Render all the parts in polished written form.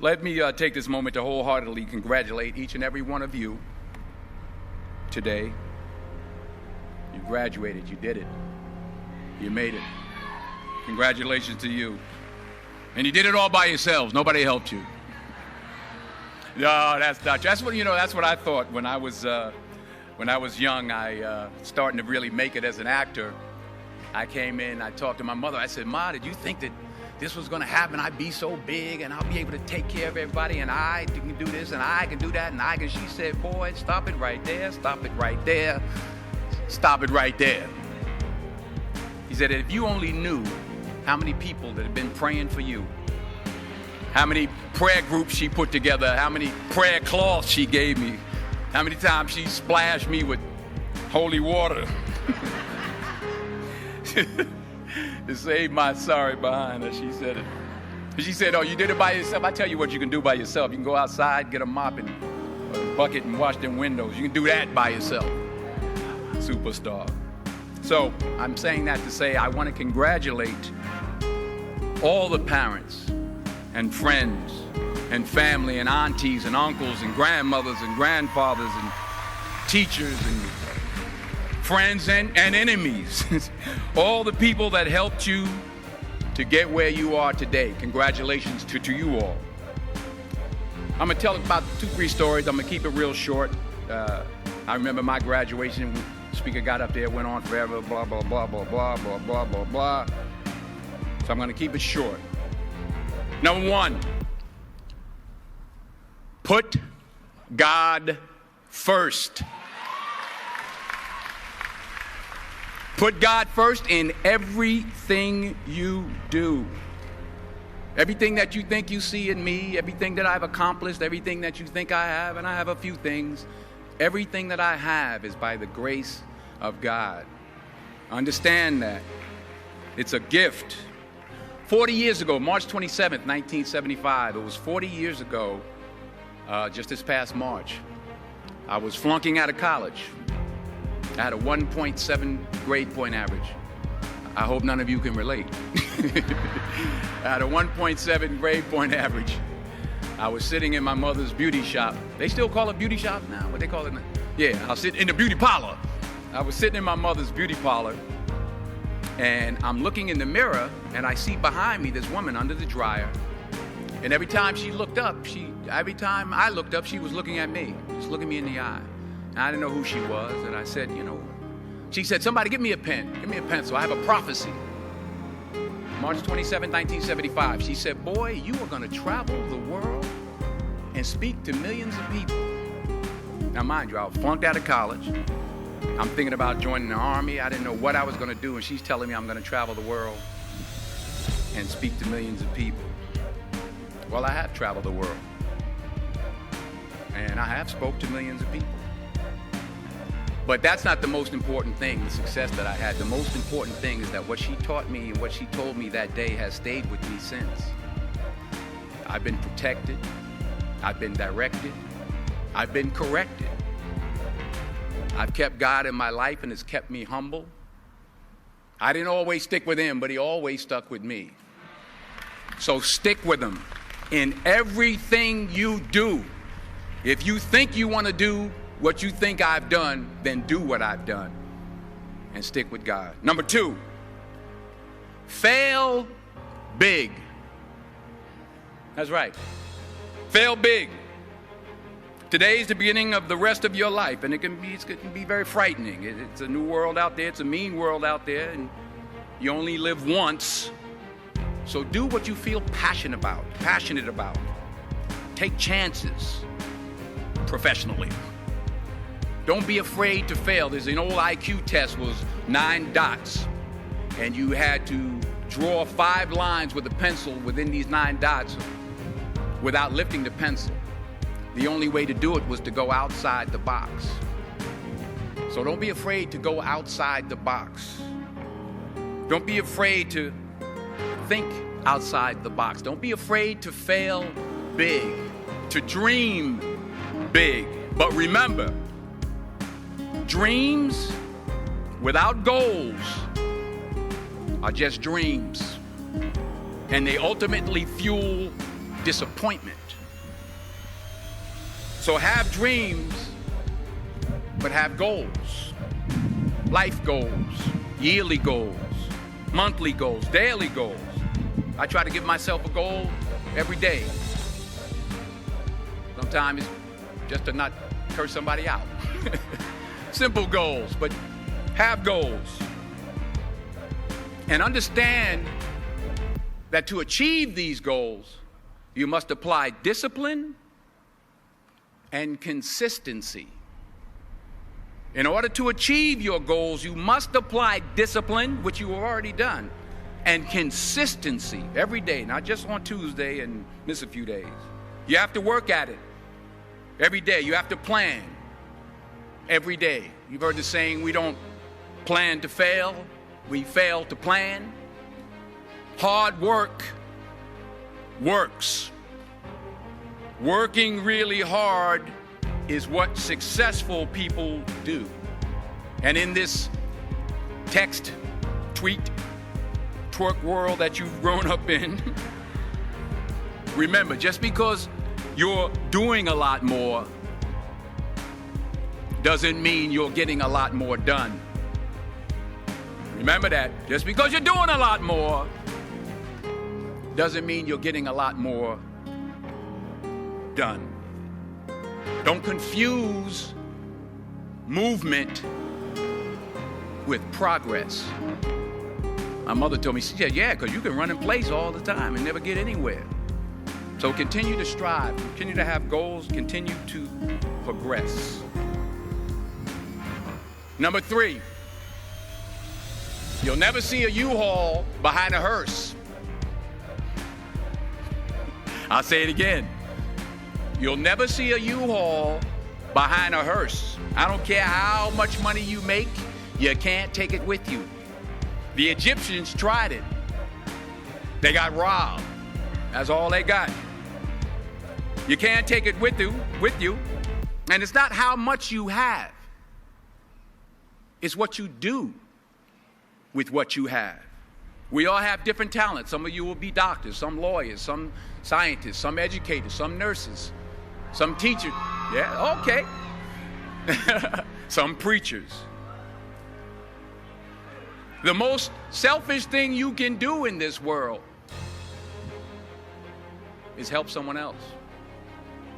Let me take this moment to wholeheartedly congratulate each and every one of you today. You graduated. You did it. You made it. Congratulations to you. And you did it all by yourselves. Nobody helped you. No, that's not. That's what I thought when I was young. Starting to really make it as an actor. I came in. I talked to my mother. I said, "Ma, did you think that this was going to happen? I'd be so big and I'll be able to take care of everybody, and I can do this and I can do that and I can." She said, "Boy, stop it right there. Stop it right there. Stop it right there." He said, "If you only knew how many people that have been praying for you, how many prayer groups she put together, how many prayer cloths she gave me, how many times she splashed me with holy water to save my sorry behind her." She said it. She said, "Oh, you did it by yourself? I tell you what you can do by yourself. You can go outside, get a mop and a bucket and wash them windows. You can do that by yourself." Superstar. So I'm saying that to say I want to congratulate all the parents and friends and family and aunties and uncles and grandmothers and grandfathers and teachers and friends and enemies. All the people that helped you to get where you are today. Congratulations to you all. I'm going to tell about 2-3 stories. I'm going to keep it real short. I remember my graduation. The speaker got up there, went on forever, blah, blah, blah, blah, blah, blah, blah, blah, blah. So I'm going to keep it short. Number 1, put God first. Put God first in everything you do. Everything that you think you see in me, everything that I've accomplished, everything that you think I have, and I have a few things, everything that I have is by the grace of God. Understand that. It's a gift. 40 years ago, March 27th, 1975, it was 40 years ago, just this past March, I was flunking out of college. I had a 1.7 grade point average. I hope none of you can relate. I had a 1.7 grade point average. I was sitting in my mother's beauty shop. They still call it beauty shop now? What they call it now? Yeah, I was sitting in the beauty parlor. I was sitting in my mother's beauty parlor, and I'm looking in the mirror, and I see behind me this woman under the dryer. And every time I looked up, she was looking at me, just looking me in the eye. And I didn't know who she was, and I said, she said, "Somebody give me a pen, give me a pencil. I have a prophecy." March 27, 1975, she said, "Boy, you are going to travel the world and speak to millions of people." Now, mind you, I flunked out of college. I'm thinking about joining the army. I didn't know what I was going to do, and she's telling me I'm going to travel the world and speak to millions of people. Well, I have traveled the world, and I have spoke to millions of people. But that's not the most important thing, the success that I had. The most important thing is that what she taught me and what she told me that day has stayed with me since. I've been protected. I've been directed. I've been corrected. I've kept God in my life, and it's kept me humble. I didn't always stick with him, but he always stuck with me. So stick with him in everything you do. If you think you want to do what you think I've done, then do what I've done and stick with God. Number 2, fail big. That's right. Fail big. Today is the beginning of the rest of your life, and it can be very frightening. It's a new world out there. It's a mean world out there, and you only live once. So do what you feel passionate about. Take chances professionally. Don't be afraid to fail. There's an old IQ test, was 9 dots, and you had to draw 5 lines with a pencil within these 9 dots without lifting the pencil. The only way to do it was to go outside the box. So don't be afraid to go outside the box. Don't be afraid to think outside the box. Don't be afraid to fail big, to dream big. But remember, dreams without goals are just dreams, and they ultimately fuel disappointment. So have dreams, but have goals. Life goals, yearly goals, monthly goals, daily goals. I try to give myself a goal every day. Sometimes it's just to not curse somebody out. Simple goals, but have goals. And understand that to achieve these goals, you must apply discipline and consistency. In order to achieve your goals, you must apply discipline, which you have already done, and consistency every day, not just on Tuesday and miss a few days. You have to work at it every day. You have to plan every day. You've heard the saying, we don't plan to fail, we fail to plan. Hard work works. Working really hard is what successful people do. And in this text, tweet, twerk world that you've grown up in, remember, just because you're doing a lot more doesn't mean you're getting a lot more done. Remember that. Just because you're doing a lot more doesn't mean you're getting a lot more done. Don't confuse movement with progress. My mother told me, she said, yeah, because you can run in place all the time and never get anywhere. So continue to strive, continue to have goals, continue to progress. Number 3, you'll never see a U-Haul behind a hearse. I'll say it again. You'll never see a U-Haul behind a hearse. I don't care how much money you make, you can't take it with you. The Egyptians tried it. They got robbed. That's all they got. You can't take it with you. And it's not how much you have. It's what you do with what you have. We all have different talents. Some of you will be doctors, some lawyers, some scientists, some educators, some nurses, some teachers. Yeah, okay. Some preachers. The most selfish thing you can do in this world is help someone else.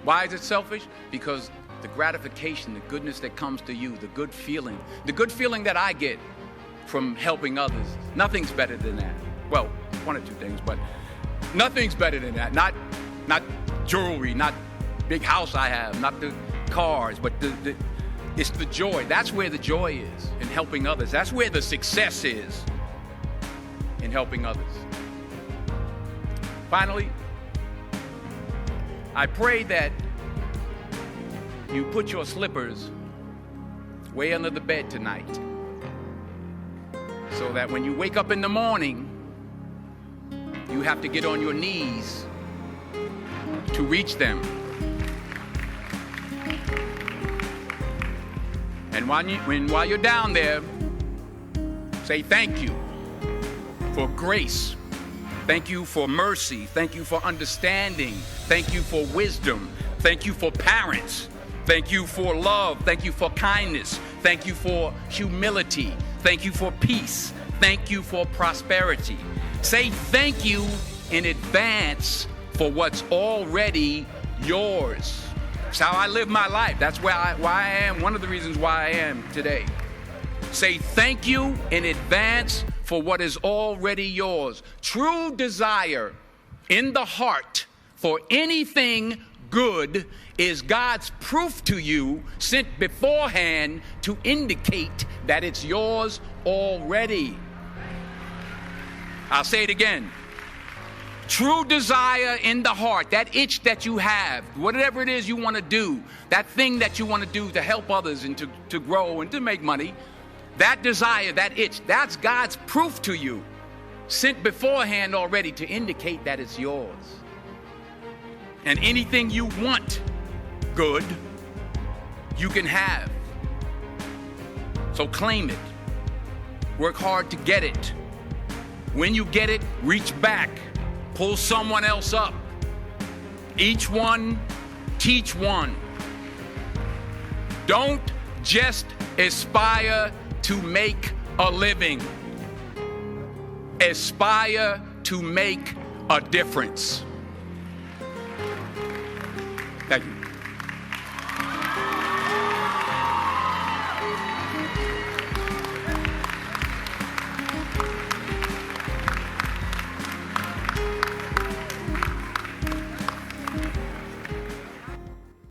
Why is it selfish? Because the gratification, the goodness that comes to you, the good feeling that I get from helping others, nothing's better than that. Well, one or two things, but nothing's better than that. Not jewelry, not big house I have, not the cars, but it's the joy. That's where the joy is, in helping others. That's where the success is, in helping others. Finally, I pray that you put your slippers way under the bed tonight, so that when you wake up in the morning, you have to get on your knees to reach them. And while you're down there, say thank you for grace. Thank you for mercy. Thank you for understanding. Thank you for wisdom. Thank you for parents. Thank you for love. Thank you for kindness. Thank you for humility. Thank you for peace. Thank you for prosperity. Say thank you in advance for what's already yours. It's how I live my life. That's why I am, one of the reasons why I am today. Say thank you in advance for what is already yours. True desire in the heart for anything good is God's proof to you, sent beforehand to indicate that it's yours already. I'll say it again. True desire in the heart, that itch that you have, whatever it is you want to do, that thing that you want to do to help others and to grow and to make money, that desire, that itch, that's God's proof to you, sent beforehand already to indicate that it's yours. And anything you want good, you can have. So claim it. Work hard to get it. When you get it, reach back. Pull someone else up. Each one, teach one. Don't just aspire to make a living. Aspire to make a difference. Thank you.